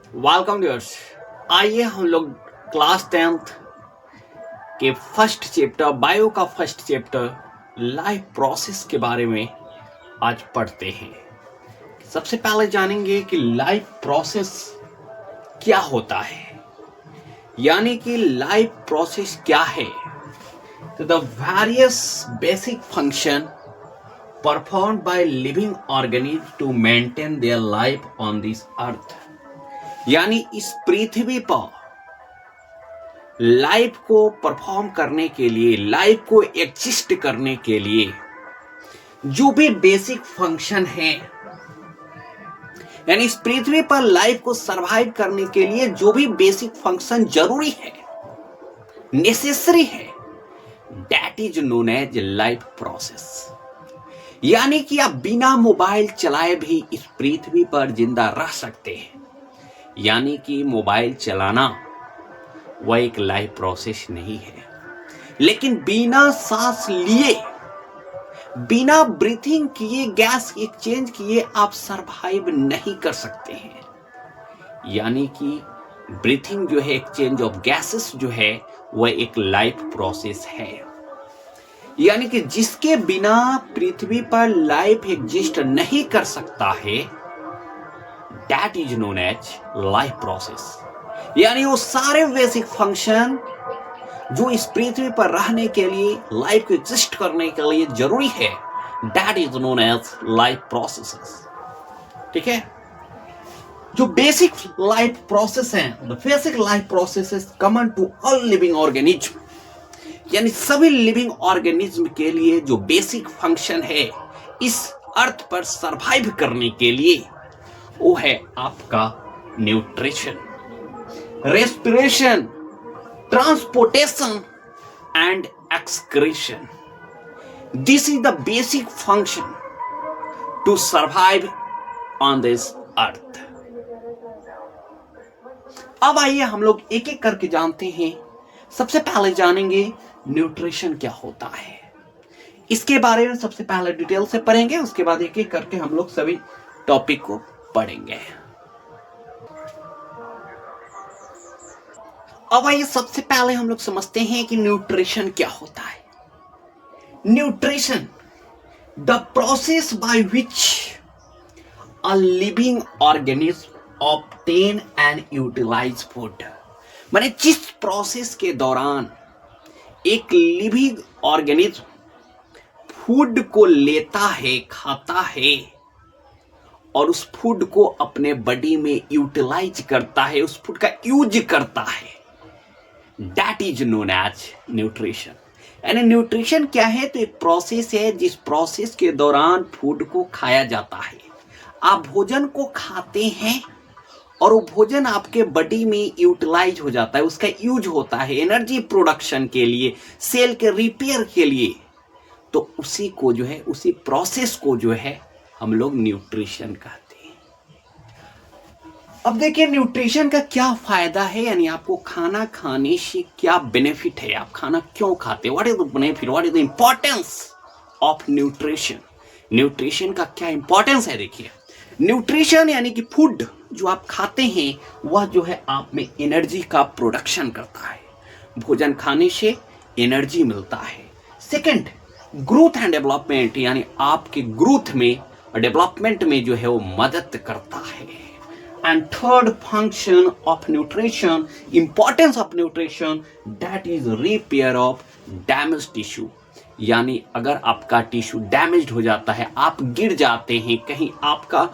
Welcome dears. आइए हम लोग क्लास 10th के फर्स्ट चैप्टर बायो का फर्स्ट चैप्टर लाइफ प्रोसेस के बारे में आज पढ़ते हैं। सबसे पहले जानेंगे कि लाइफ प्रोसेस क्या होता है, यानी कि लाइफ प्रोसेस क्या है। तो the various basic function performed by living organism to maintain their life on this earth, यानी इस पृथ्वी पर लाइफ को परफॉर्म करने के लिए, लाइफ को एग्जिस्ट करने के लिए जो भी बेसिक फंक्शन है, यानी इस पृथ्वी पर लाइफ को सरवाइव करने के लिए जो भी बेसिक फंक्शन जरूरी है, नेसेसरी है, that is known as life process. यानी कि आप बिना मोबाइल चलाए भी इस पृथ्वी पर जिंदा रह सकते हैं, यानी कि मोबाइल चलाना वह एक लाइफ प्रोसेस नहीं है। लेकिन बिना सांस लिए, बिना ब्रीथिंग किए, गैस एक्सचेंज किए आप सरवाइव नहीं कर सकते हैं। यानी कि ब्रीथिंग जो है, एक्सचेंज ऑफ गैसेस जो है, वह एक लाइफ प्रोसेस है। यानी कि जिसके बिना पृथ्वी पर लाइफ एग्जिस्ट नहीं कर सकता है, that is known as life process. यानी वो सारे बेसिक फंक्शन जो इस पृथ्वी पर रहने के लिए, लाइफ को एग्जिस्ट करने के लिए जरूरी है, that is known as life processes. ठीक है, जो बेसिक लाइफ प्रोसेस हैं, the basic life processes common to all living organism, यानी सभी लिविंग ऑर्गेनिज्म के लिए जो बेसिक फंक्शन है इस अर्थ पर सरवाइव करने के लिए, वो है आपका nutrition, respiration, transportation and excretion. This is the basic function to survive on this earth. अब आइए हम लोग एक एक करके जानते हैं। सबसे पहले जानेंगे न्यूट्रिशन क्या होता है। इसके बारे में सबसे पहले डिटेल से पढ़ेंगे, उसके बाद एक एक करके हम लोग सभी टॉपिक को पढ़ेंगे। अब आइए सबसे पहले हम लोग समझते हैं कि न्यूट्रिशन क्या होता है। Nutrition, the process by which a living organism obtain and utilize food, माने जिस प्रोसेस के दौरान एक लिविंग ऑर्गेनिज्म फूड को लेता है, खाता है और उस फूड को अपने बॉडी में यूटिलाइज करता है, उस फूड का यूज करता है, that is known as nutrition. यानी न्यूट्रिशन क्या है? तो एक प्रोसेस है जिस प्रोसेस के दौरान फूड को खाया जाता है। आप भोजन को खाते हैं और वो भोजन आपके बॉडी में यूटिलाइज हो जाता है, उसका यूज होता है एनर्जी प्रोडक्शन के लिए, सेल के रिपेयर के लिए। तो उसी को जो है, उसी प्रोसेस को जो है हम लोग न्यूट्रिशन कहते हैं। अब देखिए न्यूट्रिशन का क्या फायदा है, यानी आपको खाना खाने से क्या बेनिफिट है, आप खाना क्यों खाते हैं, what is the benefit, what is the importance of nutrition. Nutrition का क्या इंपॉर्टेंस है? देखिए, न्यूट्रिशन यानी कि फूड जो आप खाते हैं वह जो है आप में एनर्जी का प्रोडक्शन करता है। भोजन खाने से एनर्जी मिलता है। सेकंड, ग्रोथ एंड डेवलपमेंट, यानी आपके ग्रोथ में और डेवलपमेंट में जो है वो मदद करता है। And third function of nutrition, importance of nutrition, that is repair of damage tissue. यानी अगर आपका टिश्यू डैमेज हो जाता है, आप गिर जाते हैं कहीं, आपका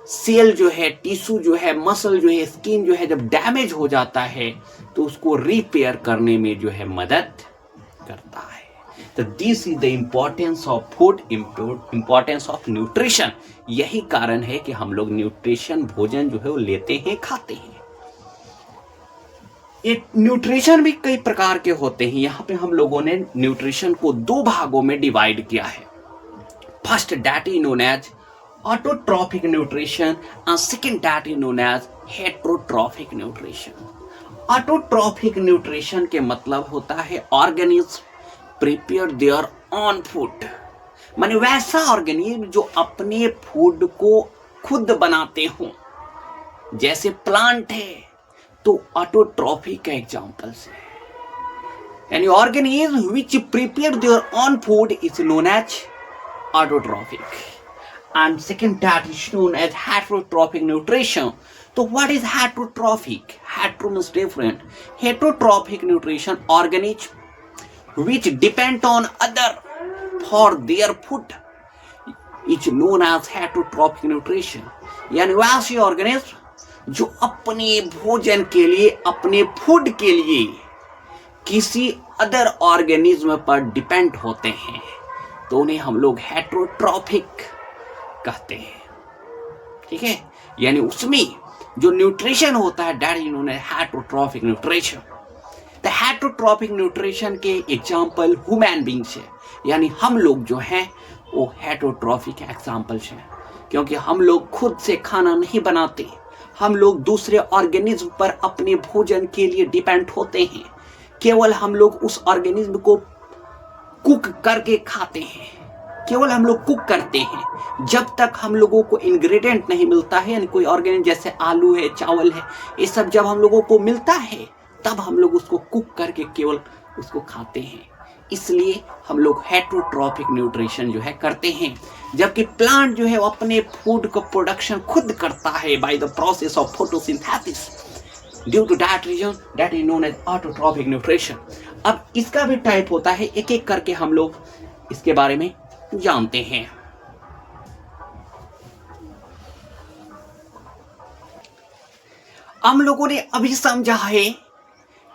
सेल जो है, टिश्यू जो है, मसल जो है, स्किन जो है, जब डैमेज हो जाता है तो उसको रिपेयर करने में जो है मदद करता है। तो this is the importance of food, importance of nutrition. यही कारण है कि हम लोग न्यूट्रिशन भोजन जो है वो लेते हैं, खाते हैं। ये न्यूट्रिशन भी कई प्रकार के होते हैं। यहाँ पे हम लोगों ने न्यूट्रिशन को दो भागों में डिवाइड किया है। First, that is known as autotrophic nutrition and second, that is known as heterotrophic nutrition. Autotrophic nutrition के मतलब होता है organism prepare their own food, माने वैसा ऑर्गेनिज्म जो अपने फूड को खुद बनाते हो, जैसे प्लांट है तो ऑटोट्रॉफिक का एग्जांपल्स है, यानी organism which prepare their own food is known as autotrophic, and second that is known as heterotrophic nutrition. So what is heterotrophic? Hetero means different. Heterotrophic nutrition, organism which depend on other for their food is known as heterotrophic nutrition. यानी वैसे organism जो अपने भोजन के लिए, अपने food के लिए किसी अदर ऑर्गेनिज्म पर डिपेंड होते हैं तो उन्हें हम लोग हेटरोट्रॉफिक कहते हैं। ठीक है, यानी उसमें जो न्यूट्रिशन होता है that is known as heterotrophic nutrition. The heterotrophic nutrition के एग्जांपल ह्यूमन बींग्स है, यानी हम लोग जो हैं वो हेटरोट्रॉफिक एग्जांपल्स हैं, क्योंकि हम लोग खुद से खाना नहीं बनाते, हम लोग दूसरे ऑर्गेनिज्म पर अपने भोजन के लिए डिपेंड होते हैं। केवल हम लोग उस ऑर्गेनिज्म को कुक करके खाते हैं, केवल हम लोग कुक करते हैं। जब तक हम लोगों को इंग्रेडिएंट नहीं मिलता है, यानी कोई ऑर्गेनिज्म जैसे आलू है, चावल है, ये सब जब हम लोगों को मिलता है तब हम लोग उसको कुक करके केवल उसको खाते हैं। इसलिए हम लोग हेटरोट्रॉफिक न्यूट्रिशन जो है करते हैं, जबकि प्लांट जो है वो अपने फूड का प्रोडक्शन खुद करता है by the process of photosynthesis. Due to that reason that is known as autotrophic nutrition. अब इसका भी टाइप होता है, एक एक करके हम लोग इसके बारे में जानते हैं। हम लोगों ने अभी समझा है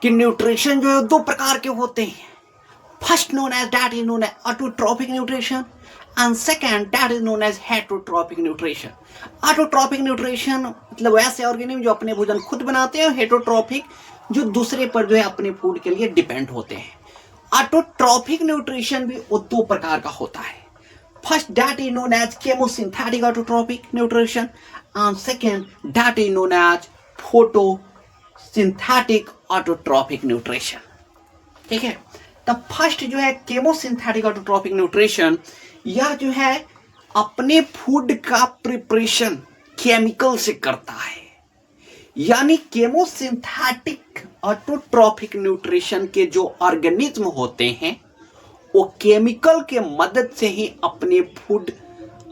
कि न्यूट्रिशन जो है दो प्रकार के होते हैं। First known as that is known as autotrophic nutrition and second that is known as heterotrophic nutrition. Autotrophic nutrition मतलब वैसे ऑर्गेनिज्म जो अपने भोजन खुद बनाते हैं, हेटरोट्रॉफिक जो दूसरे पर जो है अपने फूड के लिए डिपेंड होते हैं। ऑटोट्रॉफिक न्यूट्रिशन भी वो दो प्रकार का होता है। First, that is known as chemosynthetic autotrophic nutrition, and second, that is known as photosynthetic autotrophic nutrition. ठीक है, तब फर्स्ट जो है केमोसिंथेटिक ऑटोट्रॉफिक न्यूट्रिशन, यह जो है अपने फूड का प्रिपरेशन केमिकल से करता है। यानी केमोसिंथेटिक ऑटोट्रॉफिक न्यूट्रिशन के जो ऑर्गेनिज्म होते हैं वो केमिकल के मदद से ही अपने फूड,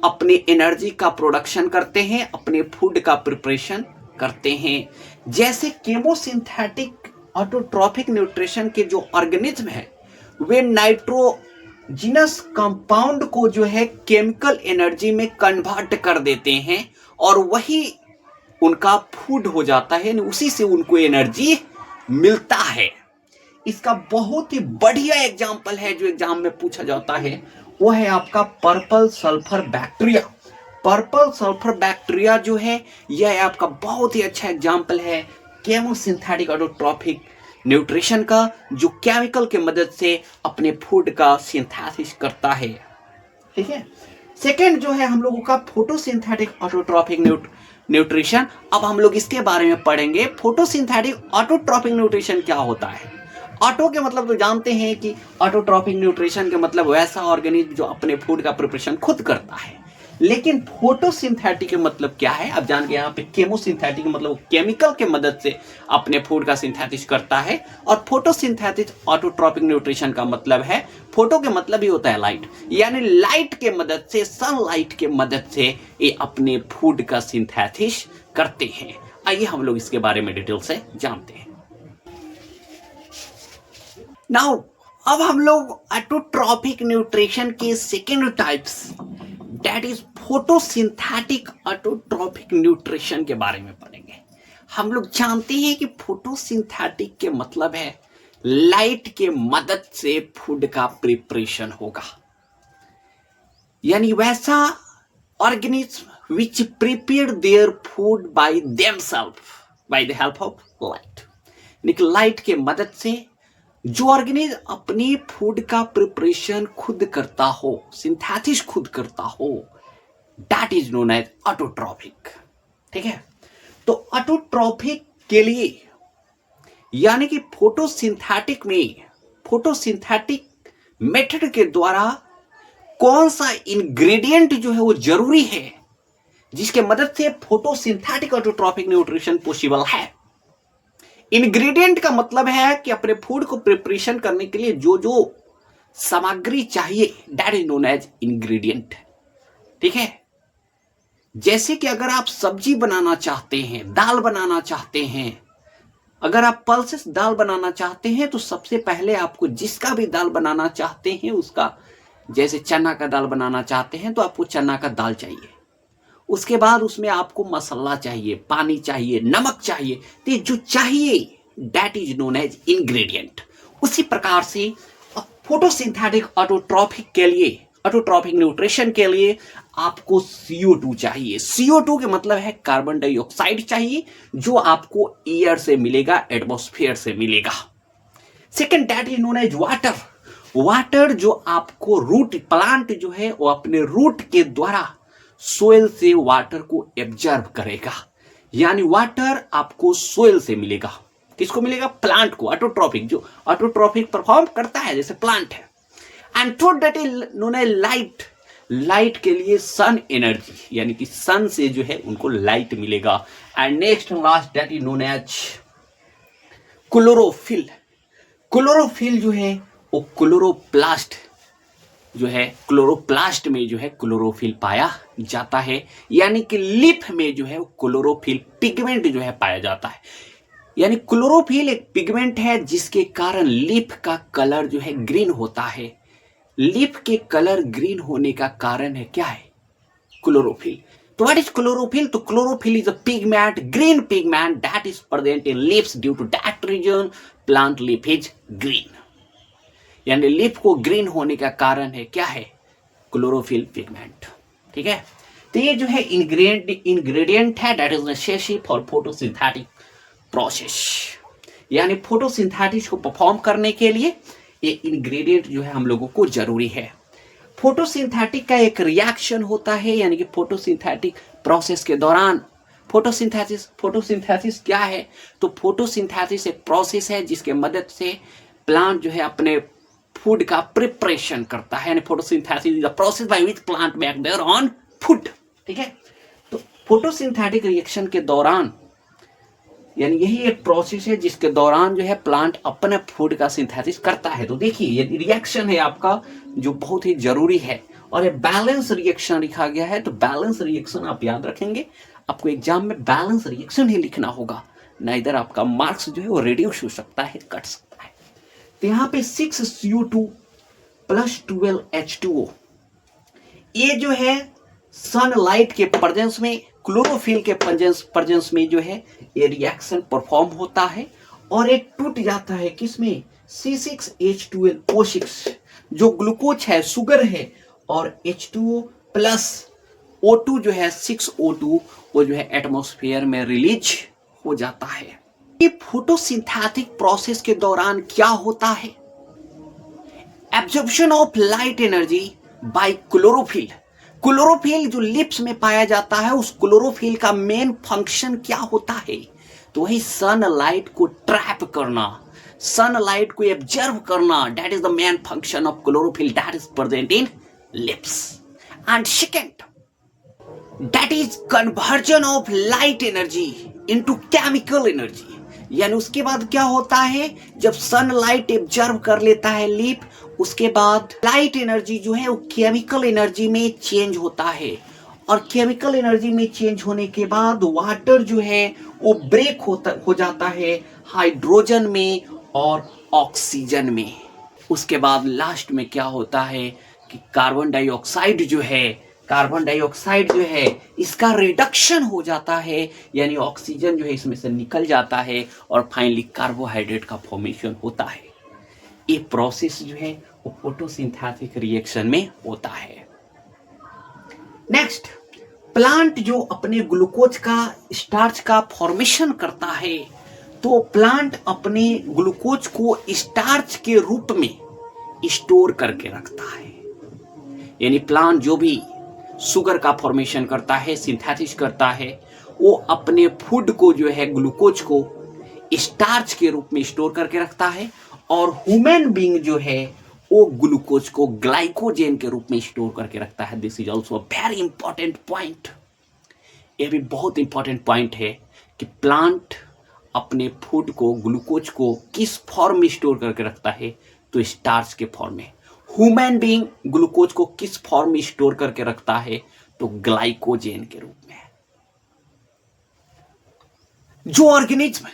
अपने एनर्जी का प्रोडक्शन करते हैं, अपने फूड का प्रिपरेशन करते हैं। जैसे केमोसिंथेटिक ऑटोट्रॉफिक न्यूट्रिशन के जो ऑर्गेनिज्म है वे नाइट्रोजिनस कंपाउंड को जो है केमिकल एनर्जी में कन्वर्ट कर देते हैं और वही उनका फूड हो जाता है, उसी से उनको एनर्जी मिलता है। इसका बहुत ही बढ़िया एग्जाम्पल है जो एग्जाम में पूछा जाता है, वो है आपका purple sulphur bacteria. Purple sulphur bacteria जो है यह आपका बहुत ही अच्छा एग्जाम्पल है केमोसिंथेटिक ऑटोट्रॉफिक न्यूट्रिशन का, जो केमिकल के मदद से अपने फूड का सिंथेसिस करता है। ठीक है, सेकेंड जो है हम लोगों का फोटोसिंथेटिक ऑटोट्रॉफिक न्यूट्रिशन। अब हम लोग इसके बारे में पढ़ेंगे। फोटोसिंथेटिक ऑटोट्रॉफिक न्यूट्रिशन क्या होता है। ऑटो के मतलब तो जानते हैं कि ऑटोट्रॉफिक न्यूट्रिशन के मतलब वैसा ऑर्गेनिज्म जो अपने फूड का प्रिपरेशन खुद करता है, लेकिन फोटोसिंथेटिक के मतलब क्या है अब जान के यहाँ पे केमोसिंथेटिक मतलब केमिकल के मदद से अपने फूड का सिंथेसिस करता है, और फोटोसिंथेटिक ऑटोट्रॉफिक न्यूट्रिशन का मतलब है, फोटो के मतलब ही होता है लाइट, यानी लाइट के मदद से, सनलाइट के मदद से ये अपने फूड का सिंथेसिस करते हैं। आइए हम लोग इसके बारे में डिटेल से जानते हैं। नाउ अब हम लोग ऑटोट्रॉफिक न्यूट्रिशन के second types that is photosynthetic autotrophic nutrition के बारे में पढ़ेंगे। हम लोग जानते हैं कि फोटोसिंथेटिक के मतलब है लाइट के मदद से फूड का प्रिपरेशन होगा, यानी वैसा organism which prepare their food by themselves by the help of light, यानी लाइट के मदद से जो ऑर्गेनिज्म अपनी फूड का प्रिपरेशन खुद करता हो, सिंथेसिस खुद करता हो, that is known as autotrophic. ठीक है, तो ऑटोट्रॉफिक के लिए यानी कि फोटोसिंथेटिक में, फोटोसिंथेटिक मेथड के द्वारा कौन सा इंग्रेडिएंट जो है वो जरूरी है, जिसके मदद से फोटोसिंथेटिक ऑटोट्रॉपिक न्यूट्रिशन पॉसिबल है। इंग्रेडिएंट का मतलब है कि अपने फूड को प्रिपरेशन करने के लिए जो जो सामग्री चाहिए, that is known as ingredient. ठीक है, जैसे कि अगर आप सब्जी बनाना चाहते हैं, दाल बनाना चाहते हैं, अगर आप पल्सेस दाल बनाना चाहते हैं तो सबसे पहले आपको जिसका भी दाल बनाना चाहते हैं उसका, जैसे चना का दाल बनाना चाहते हैं तो आपको चना का दाल चाहिए। उसके बाद उसमें आपको मसाला चाहिए, पानी चाहिए, नमक चाहिए, तो जो चाहिए that is known as ingredient. उसी प्रकार से फोटोसिंथेटिक ऑटोट्रॉपिक के लिए, ऑटोट्रॉपिक न्यूट्रिशन के लिए आपको CO2 चाहिए। CO2 के मतलब है कार्बन डाइऑक्साइड चाहिए, जो आपको एयर से मिलेगा, एटमॉस्फेयर से मिलेगा। Second that is known as water. Water जो आपको रूट, प्लांट जो है वो अपने रूट के द्वारा सोइल से वाटर को एब्जॉर्ब करेगा, यानी वाटर आपको सोइल से मिलेगा। किसको मिलेगा? प्लांट को। ऑटोट्रॉपिक, जो ऑटोट्रॉपिक परफॉर्म करता है जैसे प्लांट है। And third that is known as light. Light के लिए सन एनर्जी, यानी कि सन से जो है उनको लाइट मिलेगा। And next last that is known as chlorophyll. Chlorophyll जो है वो क्लोरोप्लास्ट जो है, क्लोरोप्लास्ट में जो है क्लोरोफिल पाया जाता है, यानी कि लीफ में जो है वो क्लोरोफिल पिगमेंट जो है पाया जाता है। यानी क्लोरोफिल एक पिगमेंट है जिसके कारण लीफ का कलर जो है ग्रीन होता है। लीफ के कलर ग्रीन होने का कारण है क्या है? क्लोरोफिल। तो व्हाट इज क्लोरोफिल? तो chlorophyll is a pigment, green pigment that is present in leaves due to that reason plant leaf is green. यानी लीफ को ग्रीन होने का कारण है क्या है? Chlorophyll pigment. ठीक है, तो ये जो है इंग्रेडिएंट है that is necessary for photosynthetic process. यानी फोटोसिंथेसिस को परफॉर्म करने के लिए ये इंग्रेडिएंट जो है हम लोगों को जरूरी है। फोटोसिंथेटिक का एक रिएक्शन होता है, यानी कि फोटोसिंथेटिक प्रोसेस के दौरान फोटोसिंथेसिस क्या है? तो फोटोसिंथेसिस एक प्रोसेस है जिसके मदद से प्लांट जो है अपने फूड का प्रिपरेशन करता है। यानी photosynthesis is the process by which plant make their own food. ठीक है, तो फोटोसिंथेटिक रिएक्शन के दौरान, यानी यही एक प्रोसेस है जिसके दौरान जो है प्लांट अपने फूड का सिंथेसिस करता है। तो देखिए ये रिएक्शन है आपका जो बहुत ही जरूरी है, और ये बैलेंस रिएक्शन लिखा गया है। तो बैलेंस रिएक्शन आप याद रखेंगे, आपको एग्जाम में बैलेंस रिएक्शन ही लिखना होगा, ना इधर आपका मार्क्स जो है वो रिड्यूस हो सकता है, कट सकता है। तो यहाँ पे 6CO2 + 12H2O, ये जो है सनलाइट के प्रेजेंस में, क्लोरोफिल के प्रेजेंस में जो है ये रिएक्शन परफॉर्म होता है, और ये टूट जाता है किसमें? C6H12O6, जो ग्लूकोज है, शुगर है, और H2O + O2 जो है 6O2 वो जो है एटमॉस्फेयर में रिलीज हो जाता है। ये फोटोसिंथेटिक प्रोसेस के दौरान क्या होता है? Absorption of light energy by chlorophyll. Chlorophyll जो लिप्स में पाया जाता है, उस क्लोरोफिल का मेन फंक्शन क्या होता है? तो वही सनलाइट को ट्रैप करना, सनलाइट को एब्जॉर्ब करना, that is the main function of chlorophyll that is present in lips. And second that is conversion of light energy into chemical energy. यानी उसके बाद क्या होता है, जब सनलाइट एब्जॉर्ब कर लेता है लीफ, उसके बाद लाइट एनर्जी जो है वो केमिकल एनर्जी में चेंज होता है, और केमिकल एनर्जी में चेंज होने के बाद वाटर जो है वो ब्रेक हो जाता है हाइड्रोजन में और ऑक्सीजन में। उसके बाद लास्ट में क्या होता है कि कार्बन डाइऑक्साइड जो है इसका रिडक्शन हो जाता है, यानी ऑक्सीजन जो है इसमें से निकल जाता है, और फाइनली कार्बोहाइड्रेट का फॉर्मेशन होता है। ये प्रोसेस जो है वो फोटोसिंथेटिक रिएक्शन में होता है। नेक्स्ट, प्लांट जो अपने ग्लूकोज का, स्टार्च का फॉर्मेशन करता है, तो प्लांट अपने ग्लूकोज को स्टार्च के रूप में स्टोर करके रखता है। यानी प्लांट जो भी शुगर का फॉर्मेशन करता है, सिंथेसिस करता है, वो अपने फूड को जो है ग्लूकोज को स्टार्च के रूप में स्टोर करके रखता है, और ह्यूमन बीइंग जो है वो ग्लूकोज को ग्लाइकोजेन के रूप में स्टोर करके रखता है। This is also a very important point. ये भी बहुत इंपॉर्टेंट पॉइंट है कि प्लांट अपने फूड को, ग्लूकोज को किस फॉर्म में स्टोर करके रखता है, तो स्टार्च के फॉर्म में। ह्यूमन बीइंग ग्लूकोज को किस फॉर्म में स्टोर करके रखता है, तो ग्लाइकोजेन के रूप में। जो ऑर्गेनिज्म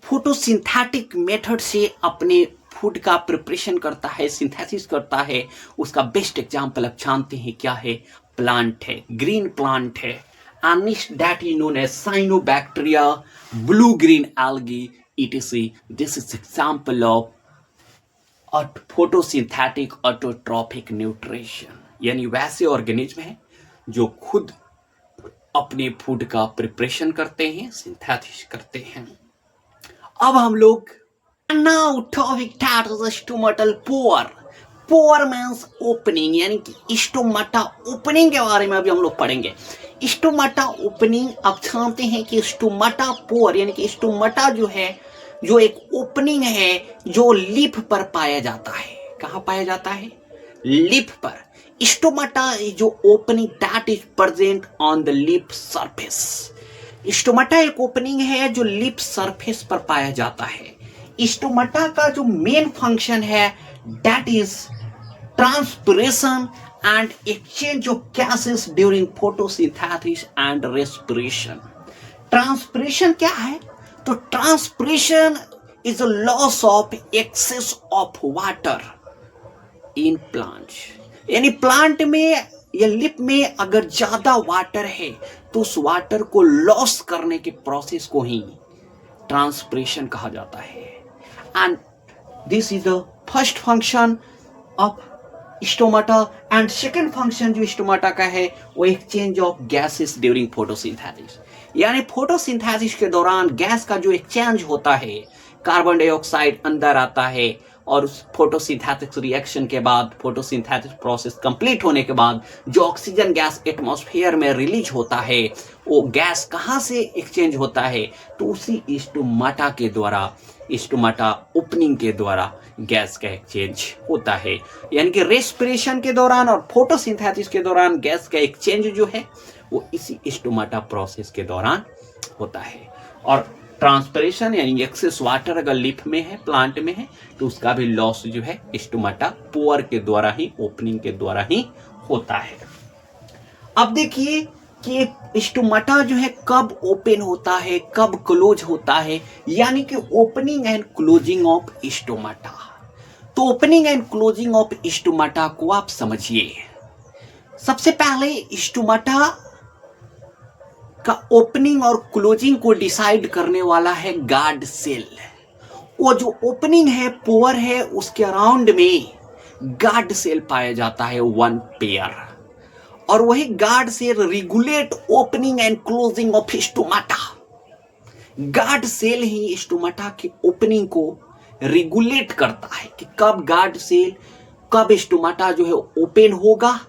फोटोसिंथेटिक मेथड से अपने फूड का प्रिपरेशन करता है, सिंथेसिस करता है, उसका बेस्ट एग्जांपल आप जानते हैं क्या है, प्लांट है, ग्रीन प्लांट है, and that is known as cyanobacteria, blue green algae, etc. This is example of photosynthetic autotrophic nutrition, यानी वैसे ऑर्गेनिज्म है जो खुद अपने फूड का प्रिपरेशन करते हैं, सिंथेसिस करते हैं। अब हम लोग now topic that is stomatal pore. Pore means opening, यानी कि स्टोमाटा ओपनिंग के बारे में अभी हम लोग पढ़ेंगे। स्टोमाटा ओपनिंग, आप जानते हैं कि स्टोमाटा पोअर यानी कि स्टोमाटा जो है, जो एक ओपनिंग है जो लिप पर पाया जाता है। कहाँ पाया जाता है? लिप पर। स्टोमाटा जो opening that is present on the lip surface. Stomata एक ओपनिंग है जो लिप सरफेस पर पाया जाता है। स्टोमाटा का जो मेन फंक्शन है that is transpiration and exchange of gases during photosynthesis and respiration. Transpiration क्या है? तो transpiration is a loss of excess of water in plants. यानी प्लांट में या लिप में अगर ज्यादा वाटर है तो उस वाटर को लॉस करने के प्रोसेस को ही ट्रांसपिरेशन कहा जाता है। And this is the first function of stomata and second function जो स्टोमाटा का है वो exchange of gases during photosynthesis, यानी फोटोसिंथेसिस के दौरान गैस का जो एक्सचेंज होता है, कार्बन डाइऑक्साइड अंदर आता है और उस फोटोसिंथेसिस रिएक्शन के बाद, फोटोसिंथेसिस प्रोसेस कंप्लीट होने के बाद जो ऑक्सीजन गैस एटमॉस्फेयर में रिलीज होता है, वो गैस कहाँ से एक्सचेंज होता है, तो उसी स्टोमाटा के द्वारा, स्टोमाटा ओपनिंग के द्वारा गैस का एक्सचेंज होता है। यानी कि रेस्पिरेशन के दौरान और फोटोसिंथेसिस के दौरान गैस का एक्सचेंज जो है वो इसी स्टोमाटा प्रोसेस के दौरान होता है। और ट्रांसपिरेशन यानी एक्सेस वाटर अगर लिप में है, प्लांट में है, तो उसका भी लॉस जो है स्टोमाटा पोअर के द्वारा ही, ओपनिंग के द्वारा ही होता है। अब देखिए कि स्टोमाटा जो है कब ओपन होता है, कब क्लोज होता है, यानी कि opening and closing of stomata. तो opening and closing of stomata को आप समझिए। सबसे पहले स्टोमाटा का ओपनिंग और क्लोजिंग को डिसाइड करने वाला है गार्ड सेल। वो जो ओपनिंग है, पोअर है, उसके अराउंड में गार्ड सेल पाया जाता है, वन पेयर, और वही guard cell regulate opening and closing of stomata. Guard cell ही स्टोमाटा के ओपनिंग को रेगुलेट करता है कि कब गार्ड सेल, कब स्टोमाटा जो है ओपन होगा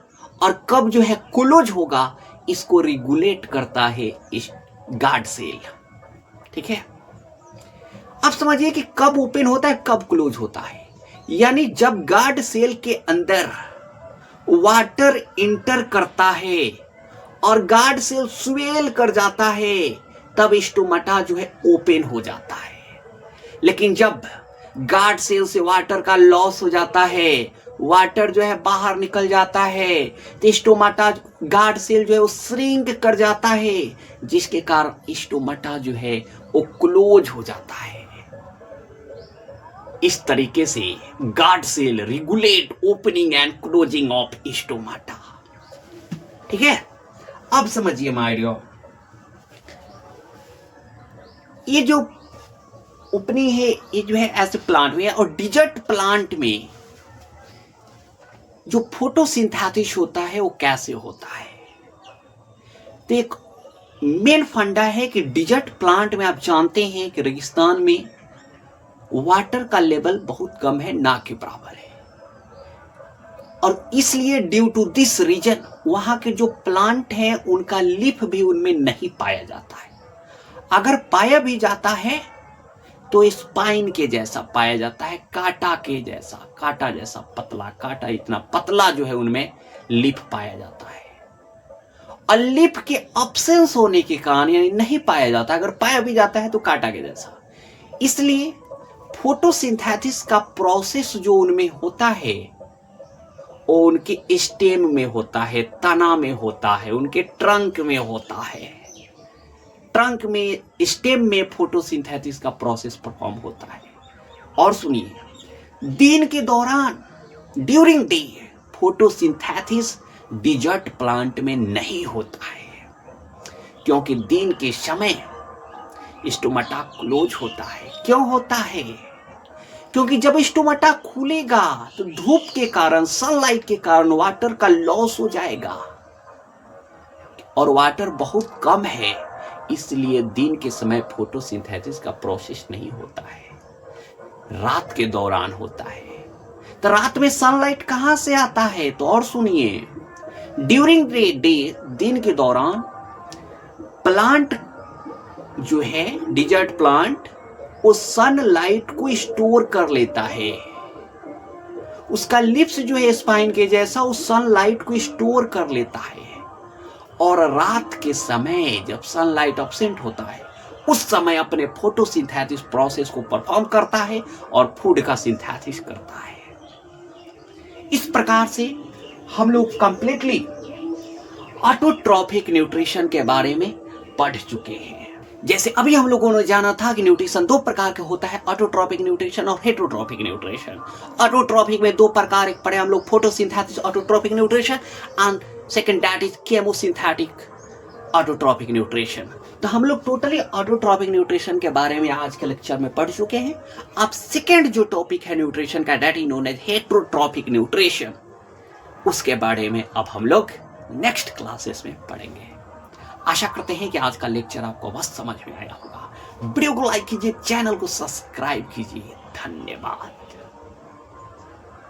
और कब जो है क्लोज होगा, इसको रेगुलेट करता है इस गार्ड सेल। ठीक है, अब समझिए कि कब ओपन होता है, कब क्लोज होता है। यानी जब गार्ड सेल के अंदर वाटर इंटर करता है और गार्ड सेल स्वेल कर जाता है, तब स्टोमाटा जो है ओपन हो जाता है। लेकिन जब गार्ड सेल से वाटर का लॉस हो जाता है, वाटर जो है बाहर निकल जाता है, तो स्टोमाटा, गार्ड सेल जो है वो श्रिंक कर जाता है, जिसके कारण स्टोमाटा जो है वो क्लोज हो जाता है। इस तरीके से guard cell regulate opening and closing of stomata. ठीक है, अब समझिए माय डियर, ये जो ओपनिंग है ये जो है ऐसे प्लांट में, और डिजर्ट प्लांट में जो फोटोसिंथेसिस होता है वो कैसे होता है। तो एक मेन फंडा है कि डिजर्ट प्लांट में आप जानते हैं कि रेगिस्तान में वाटर का लेवल बहुत कम है, ना के बराबर है, और इसलिए ड्यू टू दिस रीजन वहां के जो प्लांट हैं उनका लीफ भी उनमें नहीं पाया जाता है। अगर पाया भी जाता है तो स्पाइन के जैसा पाया जाता है, कांटा के जैसा, कांटा जैसा पतला, कांटा इतना पतला जो है उनमें लीफ पाया जाता है। अलिफ के अब्सेंस होने के कारण यानी नहीं पाया जाता, अगर पाया भी जाता है तो कांटा के जैसा। इसलिए फोटोसिंथेसिस का प्रोसेस जो उनमें होता है वो उनके स्टेम में होता है, तना में होता है, उनके ट्रंक में होता है। ट्रंक में, स्टेम में फोटोसिंथेसिस का प्रोसेस परफॉर्म होता है। और सुनिए, दिन के दौरान during day photosynthesis desert plant में नहीं होता है, क्योंकि दिन के समय स्टोमाटा क्लोज होता है। क्यों होता है? क्योंकि जब स्टोमाटा खुलेगा तो धूप के कारण, सनलाइट के कारण वाटर का लॉस हो जाएगा, और वाटर बहुत कम है, इसलिए दिन के समय फोटोसिंथेसिस का प्रोसेस नहीं होता है, रात के दौरान होता है। तो रात में सनलाइट कहां से आता है? तो और सुनिए, ड्यूरिंग डे दिन के दौरान प्लांट जो है, डिजर्ट प्लांट, वो सनलाइट को स्टोर कर लेता है। उसका लिप्स जो है स्पाइन के जैसा, उस सनलाइट को स्टोर कर लेता है। और रात के समय जब सनलाइट एब्सेंट होता है, उस समय अपने फोटोसिंथेसिस प्रोसेस को परफॉर्म करता है और फूड का सिंथेसिस करता है। इस प्रकार से हम लोग कंप्लीटली ऑटोट्रॉपिक न्यूट्रिशन के बारे में पढ़ चुके हैं। जैसे अभी हम लोगों ने जाना था कि न्यूट्रिशन दो प्रकार का होता है, ऑटोट्रॉपिक न्यूट्रिशन और हेटरोट्रॉपिक न्यूट्रिशन। ऑटोट्रॉपिक में दो प्रकार एक पढ़े हम लोग, photosynthesis autotrophic nutrition and second that is chemosynthetic autotrophic nutrition. तो हम लोग टोटली ऑटोट्रॉपिक न्यूट्रिशन के बारे में आज के लेक्चर में पढ़ चुके हैं। अब सेकंड जो टॉपिक है न्यूट्रिशन का, that is known as heterotrophic nutrition, उसके बारे में अब हम लोग नेक्स्ट क्लासेस में पढ़ेंगे। आशा करते हैं कि आज का लेक्चर आपको बस समझ में आया होगा। वीडियो को लाइक कीजिए, चैनल को सब्सक्राइब कीजिए। धन्यवाद।